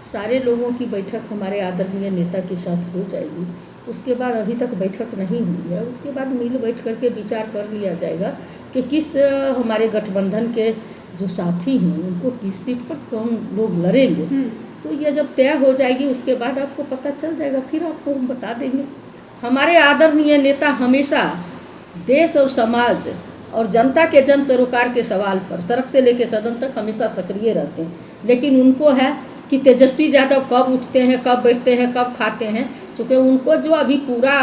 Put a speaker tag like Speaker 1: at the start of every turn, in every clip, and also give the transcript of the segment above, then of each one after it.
Speaker 1: सारे लोगों की बैठक हमारे आदरणीय नेता के साथ हो जाएगी। उसके बाद अभी तक बैठक नहीं हुई है, उसके बाद मिल बैठ करके विचार कर लिया जाएगा कि किस हमारे गठबंधन के जो साथी हैं उनको किस सीट पर कौन लोग लड़ेंगे। तो ये जब तय हो जाएगी उसके बाद आपको पता चल जाएगा, फिर आपको हम बता देंगे। हमारे आदरणीय नेता हमेशा देश और समाज और जनता के जन सरोकार के सवाल पर सड़क से लेकर सदन तक हमेशा सक्रिय रहते हैं, लेकिन उनको है कि तेजस्वी यादव कब उठते हैं, कब बैठते हैं, कब खाते हैं, क्योंकि उनको जो अभी पूरा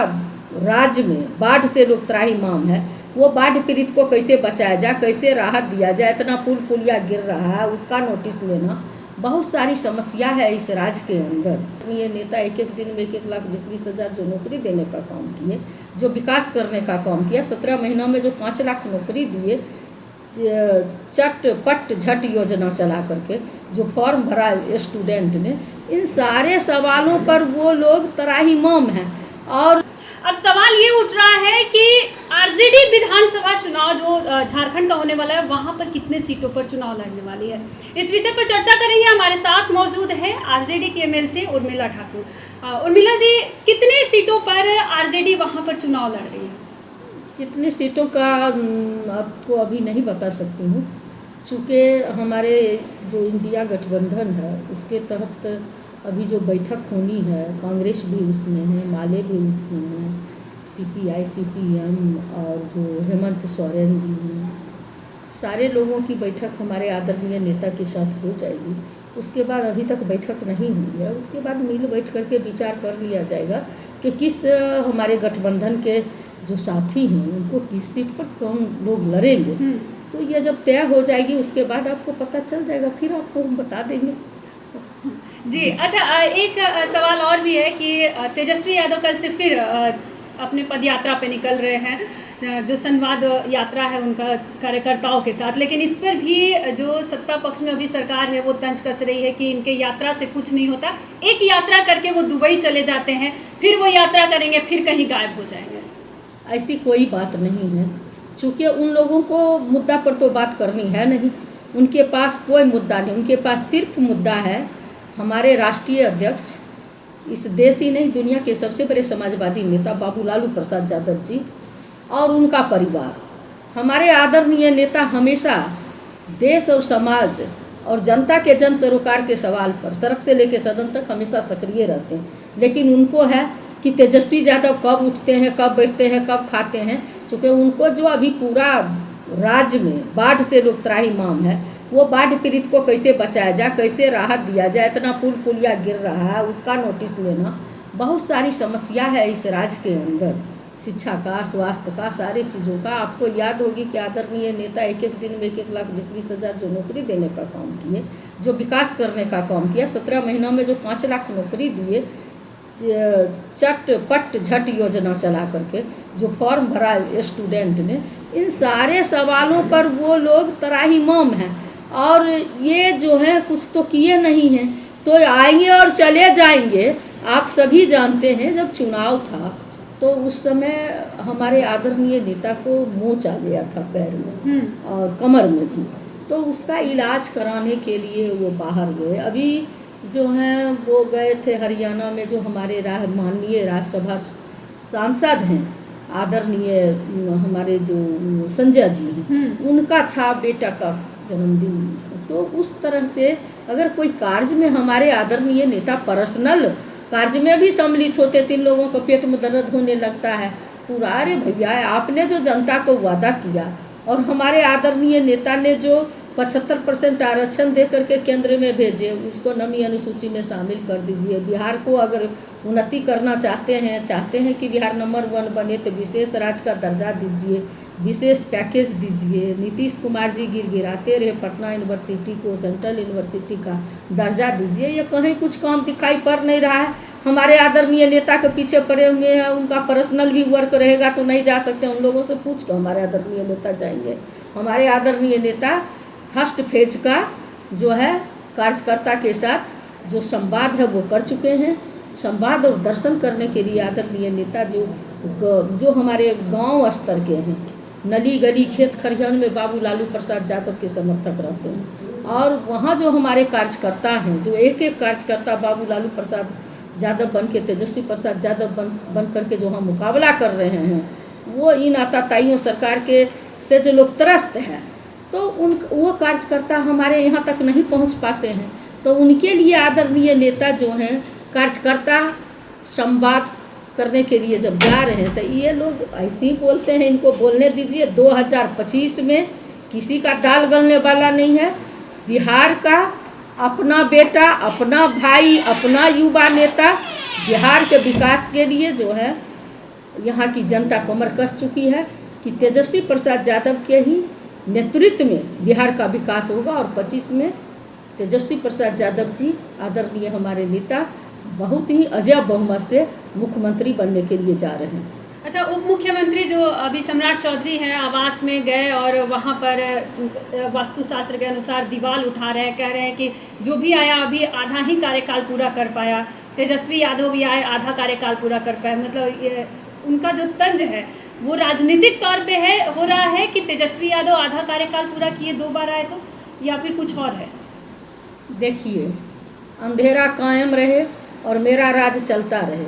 Speaker 1: राज्य में बाढ़ से लोग त्राहिमाम है, वो बाढ़ पीड़ित को कैसे बचाया जाए, कैसे राहत दिया जाए, इतना पुल पुलिया गिर रहा है उसका नोटिस लेना, बहुत सारी समस्या है इस राज्य के अंदर। ये नेता एक एक दिन में 1-1 लाख 20-20 हज़ार जो नौकरी देने का काम किए, जो विकास करने का काम किया, 17 महीनों में जो 5 लाख नौकरी दिए, चट झट योजना चला करके जो फॉर्म भरा स्टूडेंट ने, इन सारे सवालों पर वो लोग त्राहिमाम हैं। और
Speaker 2: अब सवाल ये उठ रहा है कि आरजेडी विधानसभा चुनाव जो झारखंड का होने वाला है, वहां पर कितने सीटों पर चुनाव लड़ने वाली है, इस विषय पर चर्चा करेंगे। हमारे साथ मौजूद है आरजेडी की एमएलसी उर्मिला ठाकुर। उर्मिला जी, कितने सीटों पर आरजेडी वहां पर चुनाव लड़ रही है?
Speaker 1: कितने सीटों का आपको अभी नहीं बता सकती हूँ, चूँकि हमारे जो इंडिया गठबंधन है उसके तहत अभी जो बैठक होनी है, कांग्रेस भी उसमें है, माले भी उसमें है, सीपीआई सीपीएम और जो हेमंत सोरेन जी हैं, सारे लोगों की बैठक हमारे आदरणीय नेता के साथ हो जाएगी। उसके बाद अभी तक बैठक नहीं हुई है, उसके बाद मिल बैठ करके विचार कर लिया जाएगा कि किस हमारे गठबंधन के जो साथी हैं उनको किस सीट पर कौन लोग लड़ेंगे। तो ये जब तय हो जाएगी उसके बाद आपको पता चल जाएगा, फिर आपको हम बता देंगे।
Speaker 2: जी अच्छा, एक सवाल और भी है कि तेजस्वी यादव कल से फिर अपने पद यात्रा पे निकल रहे हैं, जो संवाद यात्रा है उनका कार्यकर्ताओं के साथ, लेकिन इस पर भी जो सत्ता पक्ष में अभी सरकार है वो तंज कस रही है कि इनके यात्रा से कुछ नहीं होता। एक यात्रा करके वो दुबई चले जाते हैं, फिर वो यात्रा करेंगे, फिर कहीं गायब हो जाएंगे।
Speaker 1: ऐसी कोई बात नहीं है, चूँकि उन लोगों को मुद्दा पर तो बात करनी है नहीं, उनके पास कोई मुद्दा नहीं, उनके पास सिर्फ मुद्दा है हमारे राष्ट्रीय अध्यक्ष, इस देश ही नहीं दुनिया के सबसे बड़े समाजवादी नेता बाबू लालू प्रसाद यादव जी और उनका परिवार। हमारे आदरणीय नेता हमेशा देश और समाज और जनता के जन सरोकार के सवाल पर सड़क से लेकर सदन तक हमेशा सक्रिय रहते हैं, लेकिन उनको है कि तेजस्वी यादव कब उठते हैं, कब बैठते हैं, कब खाते हैं, क्योंकि उनको जो अभी पूरा राज्य में बाढ़ से लोग त्राहिमाम है, वो बाढ़ पीड़ित को कैसे बचाया जाए, कैसे राहत दिया जाए, इतना पुल पुलिया गिर रहा है उसका नोटिस लेना, बहुत सारी समस्या है इस राज्य के अंदर, शिक्षा का, स्वास्थ्य का, सारी चीज़ों का। आपको याद होगी कि आदरणीय नेता एक एक दिन में 1-1 लाख 20-20 हज़ार जो नौकरी देने का काम किए, जो विकास करने का काम किया, 17 महीनों में जो 5 लाख नौकरी दिए, चट झट योजना चला करके जो फॉर्म भरा स्टूडेंट ने, इन सारे सवालों पर वो लोग त्राहिमाम हैं। और ये जो है कुछ तो किए नहीं हैं, तो आएंगे और चले जाएंगे। आप सभी जानते हैं जब चुनाव था तो उस समय हमारे आदरणीय नेता को मोच आ गया था पैर में और कमर में भी, तो उसका इलाज कराने के लिए वो बाहर गए। अभी जो हैं वो गए थे हरियाणा में, जो हमारे माननीय राज्यसभा सांसद हैं आदरणीय हमारे जो संजय जी हैं, उनका था बेटा का जन्मदिन। तो उस तरह से अगर कोई कार्य में हमारे आदरणीय नेता पर्सनल कार्य में भी सम्मिलित होते, 3 लोगों को पेट में दर्द होने लगता है पूरा, अरे भैया आपने जो जनता को वादा किया और हमारे आदरणीय नेता ने जो 75% आरक्षण दे करके केंद्र में भेजे, उसको नमी अनुसूची में शामिल कर दीजिए। बिहार को अगर उन्नति करना चाहते हैं कि बिहार नंबर 1 बने, तो विशेष राज्य का दर्जा दीजिए, विशेष पैकेज दीजिए। नीतीश कुमार जी गिराते रहे पटना यूनिवर्सिटी को, सेंट्रल यूनिवर्सिटी का दर्जा दीजिए। ये कहीं कुछ काम दिखाई पड़ नहीं रहा है। हमारे आदरणीय नेता के पीछे पड़े हुए हैं, उनका पर्सनल भी वर्क रहेगा तो नहीं जा सकते, उन लोगों से पूछ कर हमारे आदरणीय नेता जाएंगे। हमारे आदरणीय नेता फर्स्ट फेज का जो है कार्यकर्ता के साथ जो संवाद है वो कर चुके हैं। संवाद और दर्शन करने के लिए आदरणीय नेता जो हमारे गांव स्तर के हैं, नली गली खेत खलिहान में बाबू लालू प्रसाद यादव के समर्थक रहते हैं। और वहाँ जो हमारे कार्यकर्ता हैं, जो एक एक कार्यकर्ता बाबू लालू प्रसाद यादव बन के, तेजस्वी प्रसाद यादव बन करके जो हम मुकाबला कर रहे हैं, वो इन आताताइयों सरकार के से जो लोग त्रस्त हैं, तो वो कार्यकर्ता हमारे यहाँ तक नहीं पहुँच पाते हैं। तो उनके लिए आदरणीय नेता जो हैं, कार्यकर्ता संवाद करने के लिए जब जा रहे हैं, तो ये लोग ऐसे ही बोलते हैं, इनको बोलने दीजिए। 2025 में किसी का दाल गलने वाला नहीं है। बिहार का अपना बेटा, अपना भाई, अपना युवा नेता बिहार के विकास के लिए जो है यहाँ की जनता कमर कस चुकी है कि तेजस्वी प्रसाद यादव के ही नेतृत्व में बिहार का विकास होगा। और 25 में तेजस्वी प्रसाद यादव जी आदरणीय हमारे नेता बहुत ही अजब बहुमत से मुख्यमंत्री बनने के लिए जा रहे हैं।
Speaker 2: अच्छा, उप मुख्यमंत्री जो अभी सम्राट चौधरी हैं, आवास में गए और वहाँ पर वास्तुशास्त्र के अनुसार दीवार उठा रहे हैं, कह रहे हैं कि जो भी आया अभी आधा ही कार्यकाल पूरा कर पाया। तेजस्वी यादव भी आए, आधा कार्यकाल पूरा कर पाए। मतलब उनका जो तंज है वो राजनीतिक तौर पे हो रहा है कि तेजस्वी यादव आधा कार्यकाल पूरा किए 2 बार आए, तो या फिर कुछ और है?
Speaker 1: देखिए, अंधेरा कायम रहे और मेरा राज चलता रहे।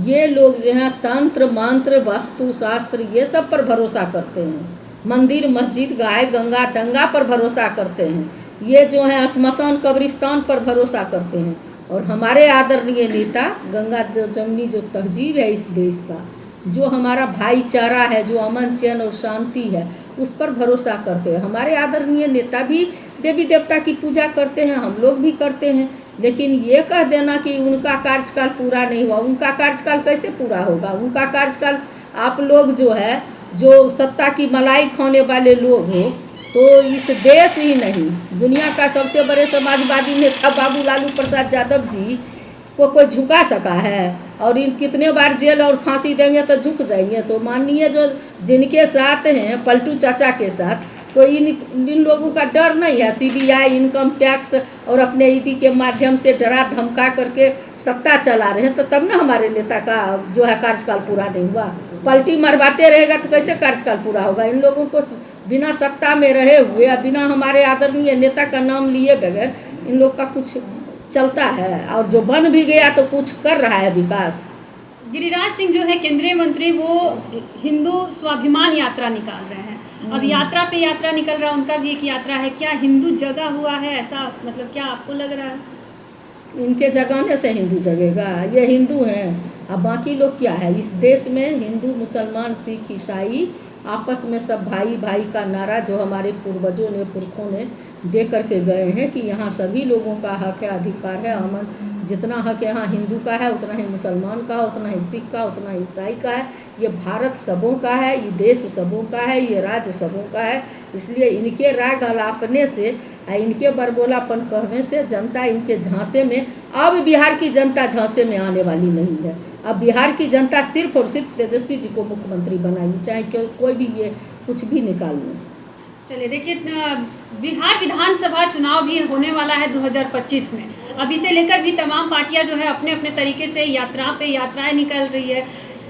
Speaker 1: ये लोग जो हैं तंत्र मंत्र वास्तुशास्त्र ये सब पर भरोसा करते हैं। मंदिर मस्जिद गाय गंगा दंगा पर भरोसा करते हैं। ये जो है श्मशान कब्रिस्तान पर भरोसा करते हैं। और हमारे आदरणीय नेता गंगा जमनी जो तहजीब है इस देश का, जो हमारा भाईचारा है, जो अमन चैन और शांति है, उस पर भरोसा करते हैं। हमारे आदरणीय नेता भी देवी देवता की पूजा करते हैं, हम लोग भी करते हैं। लेकिन ये कह देना कि उनका कार्यकाल पूरा नहीं हुआ, उनका कार्यकाल कैसे पूरा होगा? उनका कार्यकाल, आप लोग जो है जो सत्ता की मलाई खाने वाले लोग हो, तो इस देश ही नहीं दुनिया का सबसे बड़े समाजवादी नेता बाबू लालू प्रसाद यादव जी को कोई झुका सका है? और इन कितने बार जेल और फांसी देंगे तो झुक जाएंगे? तो माननीय जो जिनके साथ हैं पलटू चाचा के साथ, तो इन लोगों का डर नहीं है? सीबीआई, इनकम टैक्स और अपने ईडी के माध्यम से डरा धमका करके सत्ता चला रहे हैं, तो तब ना हमारे नेता का जो है कार्यकाल पूरा नहीं हुआ। पलटी मरवाते रहेगा तो कैसे कार्यकाल पूरा होगा? इन लोगों को बिना सत्ता में रहे हुए, बिना हमारे आदरणीय नेता का नाम लिए बगैर इन लोग का कुछ चलता है? और जो बन भी गया तो कुछ कर रहा है विकास।
Speaker 2: गिरिराज सिंह जो है केंद्रीय मंत्री, वो हिंदू स्वाभिमान यात्रा निकाल रहे हैं। अब यात्रा पे यात्रा निकल रहा है, उनका भी एक यात्रा है। क्या हिंदू जगह हुआ है ऐसा, मतलब क्या आपको लग रहा है?
Speaker 1: इनके जगाने से हिंदू जगेगा? ये हिंदू हैं, अब बाकी लोग क्या है? इस देश में हिंदू मुसलमान सिख ईसाई आपस में सब भाई भाई का नारा जो हमारे पूर्वजों ने पुरखों ने दे करके गए हैं कि यहाँ सभी लोगों का हक है, अधिकार है, अमन। जितना हक यहाँ हिंदू का है उतना ही मुसलमान का, उतना ही सिख का, उतना ही ईसाई का है। ये भारत सबों का है, ये देश सबों का है, ये राज्य सबों का है। इसलिए इनके राग अलापने से, इनके बरबोलापन कहने से जनता इनके झांसे में, अब बिहार की जनता झांसे में आने वाली नहीं है। अब बिहार की जनता सिर्फ और सिर्फ तेजस्वी जी को मुख्यमंत्री बनाएगी, चाहे कोई भी ये कुछ भी निकाल लें।
Speaker 2: चलिए देखिए, बिहार विधानसभा चुनाव भी होने वाला है 2025 में। अब इसे लेकर भी तमाम पार्टियां जो है अपने अपने तरीके से यात्राएं निकल रही है।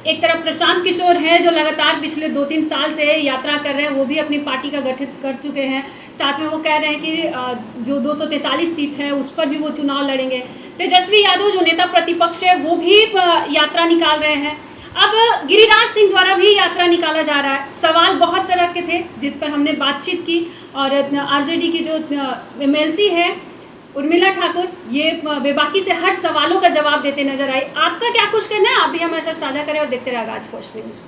Speaker 2: एक तरफ प्रशांत किशोर हैं जो लगातार पिछले 2-3 साल से यात्रा कर रहे हैं, वो भी अपनी पार्टी का गठित कर चुके हैं। साथ में वो कह रहे हैं कि जो 243 सीट है उस पर भी वो चुनाव लड़ेंगे। तेजस्वी यादव जो नेता प्रतिपक्ष है वो भी यात्रा निकाल रहे हैं। अब गिरिराज सिंह द्वारा भी यात्रा निकाला जा रहा है। सवाल बहुत तरह के थे जिस पर हमने बातचीत की, और आरजेडी की जो एमएलसी है उर्मिला ठाकुर, ये बेबाकी से हर सवालों का जवाब देते नजर आई। आपका क्या कुछ कहना है? आप भी हमारे साथ साझा करें और देखते रहे आगाज फर्स्ट न्यूज़।